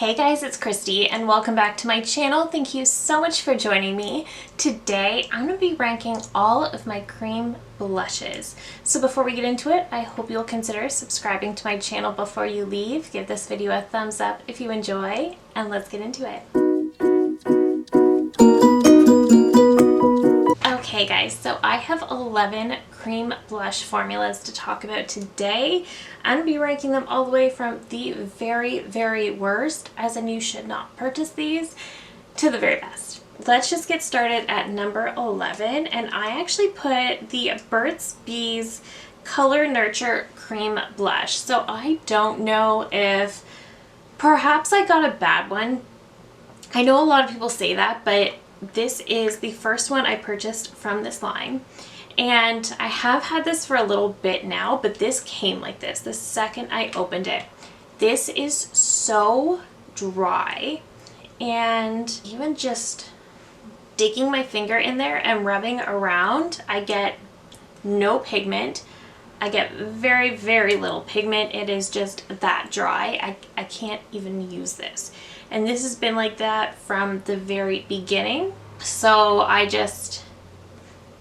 Hey guys, it's Christy and welcome back to my channel. Thank you so much for joining me. Today I'm going to be ranking all of my cream blushes. So before we get into it, I hope you'll consider subscribing to my channel before you leave. Give this video a thumbs up if you enjoy, and let's get into it. Okay guys, so I have 11 cream blush formulas to talk about today. I'm going to be ranking them all the way from the very worst, as in you should not purchase these, to the very best. Let's just get started at number 11, and I actually put the Burt's Bees Color Nurture Cream Blush. So I don't know if perhaps I got a bad one. I know a lot of people say that, but this is the first one I purchased from this line, and I have had this for a little bit now, but this came like this the second I opened it. This is so dry, and even just digging my finger in there and rubbing around, I get no pigment. I get very little pigment. It is just that dry. I can't even use this. And this has been like that from the very beginning. So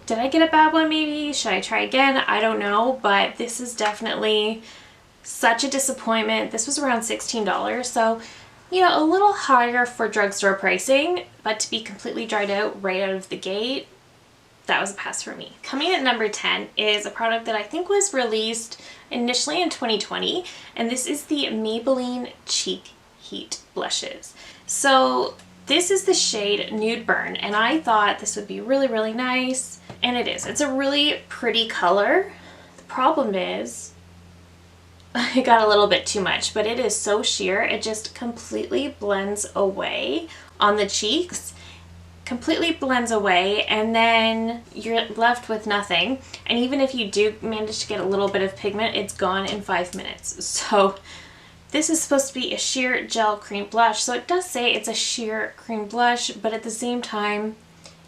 did I get a bad one maybe? Should I try again? I don't know, but this is definitely such a disappointment. This was around $16, so you know, a little higher for drugstore pricing, but to be completely dried out right out of the gate, that was a pass for me. Coming at number 10 is a product that I think was released initially in 2020, and this is the Maybelline Cheek Heat blushes. So this is the shade Nude Burn, and I thought this would be really nice, and it is. It's a really pretty color. The problem is it got a little bit too much, but it is so sheer. It just completely blends away on the cheeks, completely blends away, and then you're left with nothing. And even if you do manage to get a little bit of pigment, it's gone in 5 minutes. So this is supposed to be a sheer gel cream blush, so it does say it's a sheer cream blush, but at the same time,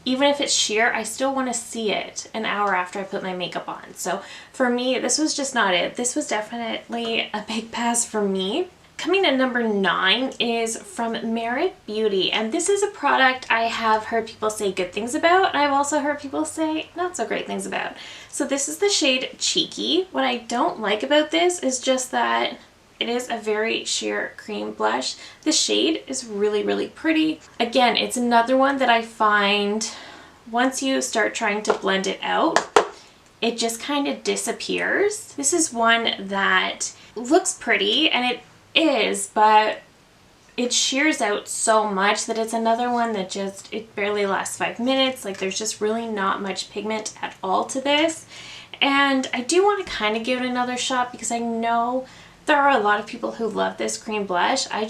even if it's sheer, I still want to see it an hour after I put my makeup on. So for me, this was just not it. This was definitely a big pass for me. Coming at number 9 is from Merit Beauty, and this is a product I have heard people say good things about, and I've also heard people say not so great things about. So this is the shade Cheeky. What I don't like about this is just that it is a very sheer cream blush. The shade is really pretty. Again, it's another one that I find once you start trying to blend it out, it just kind of disappears. This is one that looks pretty, and it is, but it shears out so much that it's another one that just, it barely lasts 5 minutes. Like, there's just really not much pigment at all to this. And I do want to kind of give it another shot because I know there are a lot of people who love this cream blush. I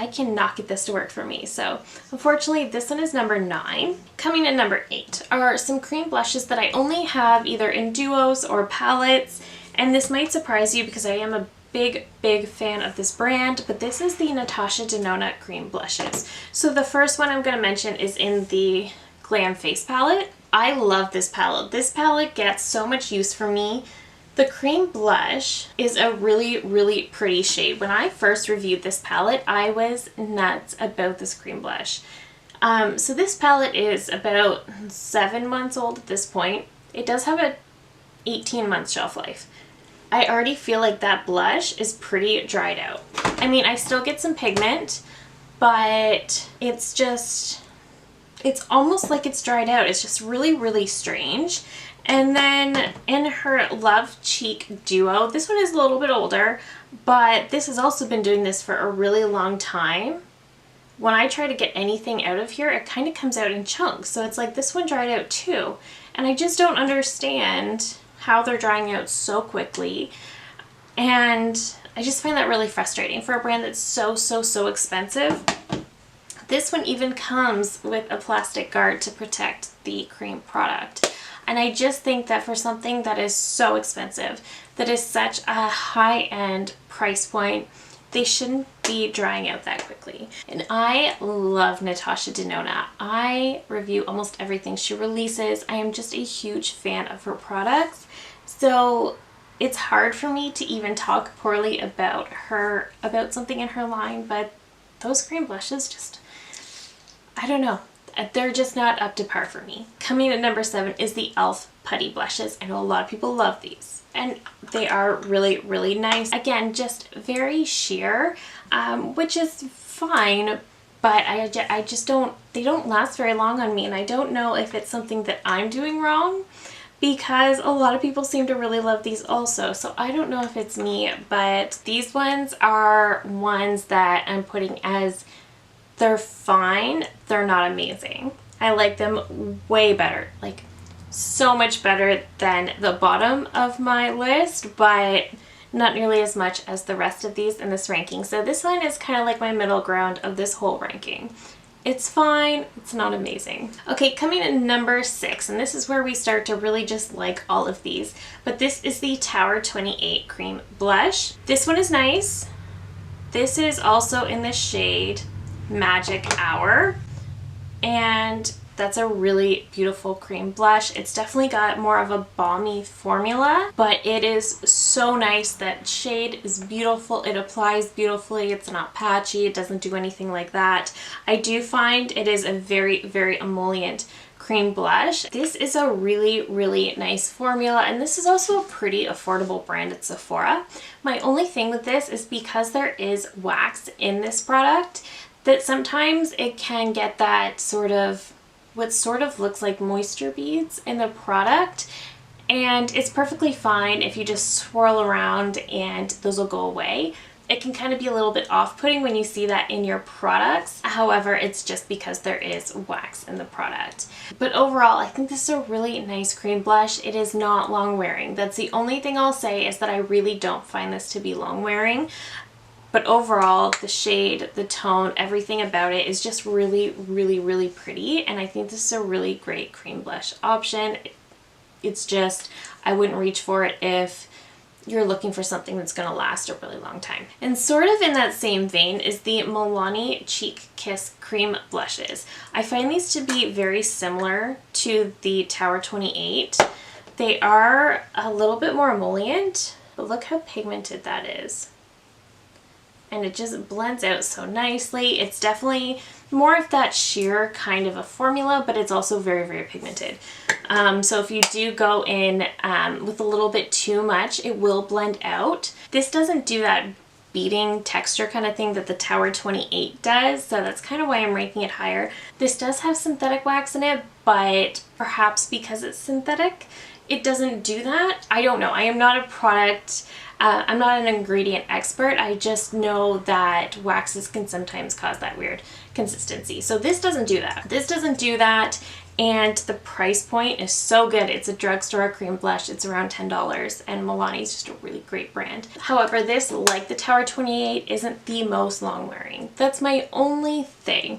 cannot get this to work for me. So unfortunately, this one is number 9. Coming in number 8 are some cream blushes that I only have either in duos or palettes. And this might surprise you because I am a big fan of this brand, but this is the Natasha Denona cream blushes. So the first one I'm going to mention is in the Glam Face palette. I love this palette. This palette gets so much use for me. The cream blush is a really pretty shade. When I first reviewed this palette, I was nuts about this cream blush. So this palette is about 7 months old at this point. It does have a 18-month shelf life. I already feel like that blush is pretty dried out. I mean, I still get some pigment, but it's almost like it's dried out. It's just really strange. And then in her Love Cheek Duo, this one is a little bit older, but this has also been doing this for a really long time. When I try to get anything out of here, it kind of comes out in chunks. So it's like this one dried out too. And I just don't understand how they're drying out so quickly. And I just find that really frustrating for a brand that's so expensive. This one even comes with a plastic guard to protect the cream product. And I just think that for something that is so expensive, that is such a high-end price point, they shouldn't be drying out that quickly. And I love Natasha Denona. I review almost everything she releases. I am just a huge fan of her products. So it's hard for me to even talk poorly about her, about something in her line, but those cream blushes just, I don't know. They're just not up to par for me. Coming at number 7 is the e.l.f. Putty Blushes. I know a lot of people love these, and they are really, really nice. Again, just very sheer, which is fine, but I just don't, they don't last very long on me, and I don't know if it's something that I'm doing wrong, because a lot of people seem to really love these also. So I don't know if it's me, but these ones are ones that I'm putting as, they're fine, they're not amazing. I like them way better, like so much better than the bottom of my list, but not nearly as much as the rest of these in this ranking. So this one is kind of like my middle ground of this whole ranking. It's fine, it's not amazing. Okay, coming in number 6, and this is where we start to really just like all of these, but this is the Tower 28 Cream Blush. This one is nice. This is also in the shade Magic Hour, and that's a really beautiful cream blush. It's definitely got more of a balmy formula, but it is so nice. That shade is beautiful. It applies beautifully. It's not patchy. It doesn't do anything like that. I do find it is a very, very emollient cream blush. This is a really, really nice formula, and this is also a pretty affordable brand at Sephora. My only thing with this is because there is wax in this product, that sometimes it can get that sort of, what sort of looks like moisture beads in the product, and it's perfectly fine if you just swirl around and those will go away. It can kind of be a little bit off-putting when you see that in your products. However, it's just because there is wax in the product. But overall, I think this is a really nice cream blush. It is not long wearing. That's the only thing I'll say, is that I really don't find this to be long wearing. But overall, the shade, the tone, everything about it is just really, really, really pretty. And I think this is a really great cream blush option. It's just, I wouldn't reach for it if you're looking for something that's going to last a really long time. And sort of in that same vein is the Milani Cheek Kiss Cream Blushes. I find these to be very similar to the Tower 28. They are a little bit more emollient, but look how pigmented that is. And it just blends out so nicely. It's definitely more of that sheer kind of a formula, but it's also very, very pigmented. So if you do go in with a little bit too much, it will blend out. This doesn't do that beading texture kind of thing that the Tower 28 does, so that's kind of why I'm ranking it higher. This does have synthetic wax in it, but perhaps because it's synthetic, it doesn't do that. I don't know. I am not a product, I'm not an ingredient expert. I just know that waxes can sometimes cause that weird consistency. So this doesn't do that. This doesn't do that, and the price point is so good. It's a drugstore cream blush. It's around $10, and Milani is just a really great brand. However, this, like the Tower 28, isn't the most long wearing. That's my only thing.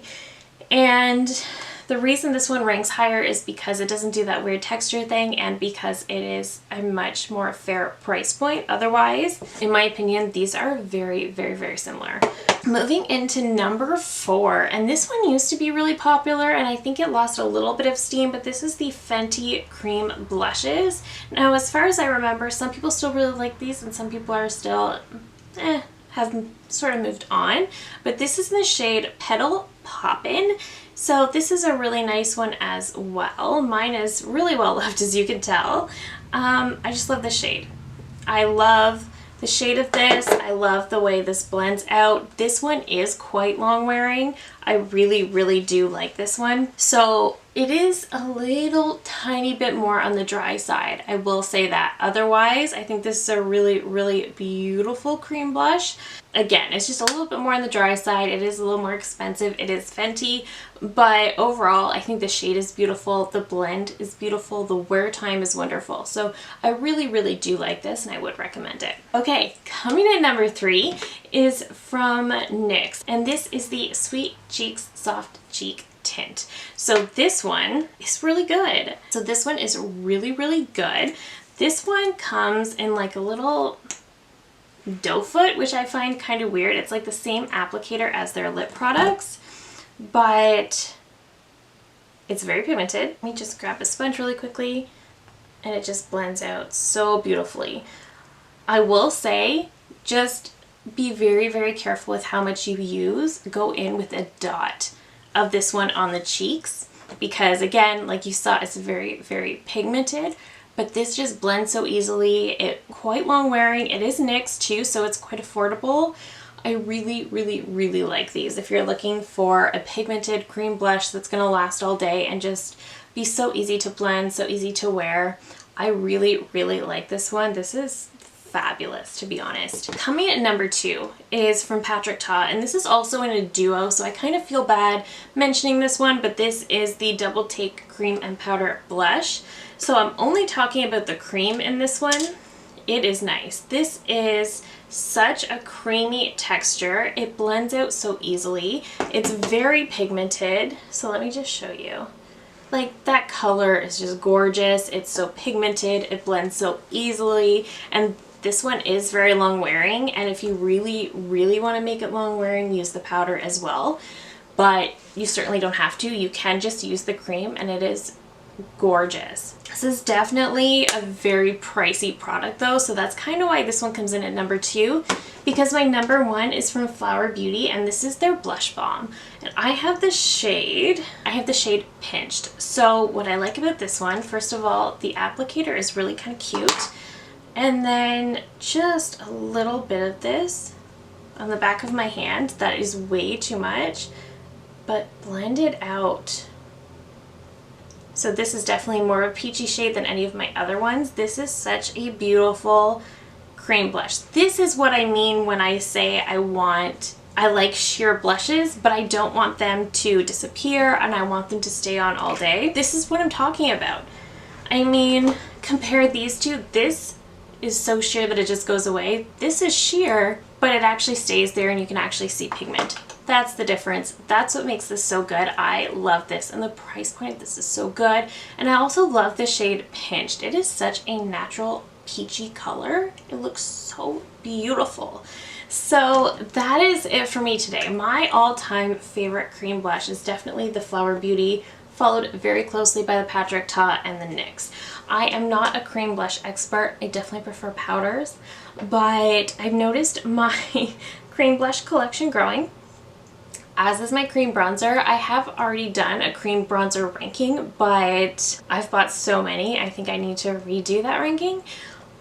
And the reason this one ranks higher is because it doesn't do that weird texture thing, and because it is a much more fair price point. Otherwise, in my opinion, these are very, very, very similar. Moving into number 4, and this one used to be really popular, and I think it lost a little bit of steam, but this is the Fenty Cream Blushes. Now, as far as I remember, some people still really like these, and some people are still, have sort of moved on. But this is in the shade Petal Poppin'. So this is a really nice one as well. Mine is really well loved, as you can tell. I just love the shade. I love the shade of this. I love the way this blends out. This one is quite long wearing. I really, really do like this one. So it is a little tiny bit more on the dry side, I will say that. Otherwise, I think this is a really, really beautiful cream blush. Again, it's just a little bit more on the dry side. It is a little more expensive. It is Fenty, but overall, I think the shade is beautiful. The blend is beautiful. The wear time is wonderful. So I really, really do like this, and I would recommend it. Okay, coming in number 3 is from NYX, and this is the Sweet Cheeks Soft Cheek Tint. So this one is really good. So this one is really, really good. This one comes in like a little doe foot, which I find kind of weird. It's like the same applicator as their lip products, but it's very pigmented. Let me just grab a sponge really quickly, and it just blends out so beautifully. I will say, just be very, very careful with how much you use. Go in with a dot of this one on the cheeks because, again, like you saw, it's very, very pigmented, but this just blends so easily. It's quite long wearing. It is NYX too, so it's quite affordable. I really, really, really like these. If you're looking for a pigmented cream blush that's going to last all day and just be so easy to blend, so easy to wear, I really, really like this one. This is fabulous, to be honest. Coming at number 2 is from Patrick Ta, and this is also in a duo, so I kind of feel bad mentioning this one, but this is the Double Take Cream and Powder Blush. So I'm only talking about the cream in this one. It is nice. This is such a creamy texture. It blends out so easily. It's very pigmented. So let me just show you. Like, that color is just gorgeous. It's so pigmented. It blends so easily. And this one is very long wearing. And if you really, really want to make it long wearing, use the powder as well. But you certainly don't have to. You can just use the cream and it is gorgeous. This is definitely a very pricey product though, so that's kind of why this one comes in at number 2, because my number 1 is from Flower Beauty, and this is their blush balm, and I have the shade Pinched. So what I like about this one, first of all, the applicator is really kind of cute, and then just a little bit of this on the back of my hand. That is way too much, but blend it out. So this is definitely more of a peachy shade than any of my other ones. This is such a beautiful cream blush. This is what I mean when I say I like sheer blushes, but I don't want them to disappear and I want them to stay on all day. This is what I'm talking about. I mean, compare these two. This is so sheer that it just goes away. This is sheer, but it actually stays there and you can actually see pigment. That's the difference. That's what makes this so good. I love this, and the price point of this is so good. And I also love the shade Pinched. It is such a natural peachy color. It looks so beautiful. So that is it for me today. My all-time favorite cream blush is definitely the Flower Beauty, followed very closely by the Patrick Ta and the NYX. I am not a cream blush expert. I definitely prefer powders, but I've noticed my cream blush collection growing, as is my cream bronzer. I have already done a cream bronzer ranking, but I've bought so many, I think I need to redo that ranking.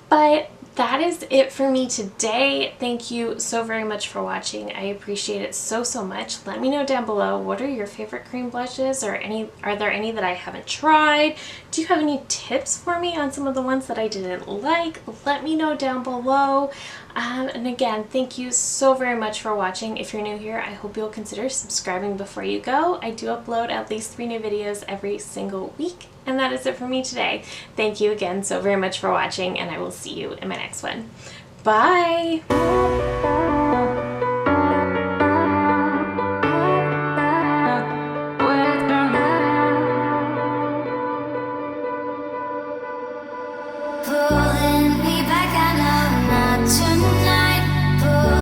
But that is it for me today. Thank you so very much for watching. I appreciate it so, so much. Let me know down below, what are your favorite cream blushes, or are there any that I haven't tried? Do you have any tips for me on some of the ones that I didn't like? Let me know down below. And again, thank you so very much for watching. If you're new here, I hope you'll consider subscribing before you go. I do upload at least 3 new videos every single week. And that is it for me today. Thank you again so very much for watching, and I will see you in my next one. Bye!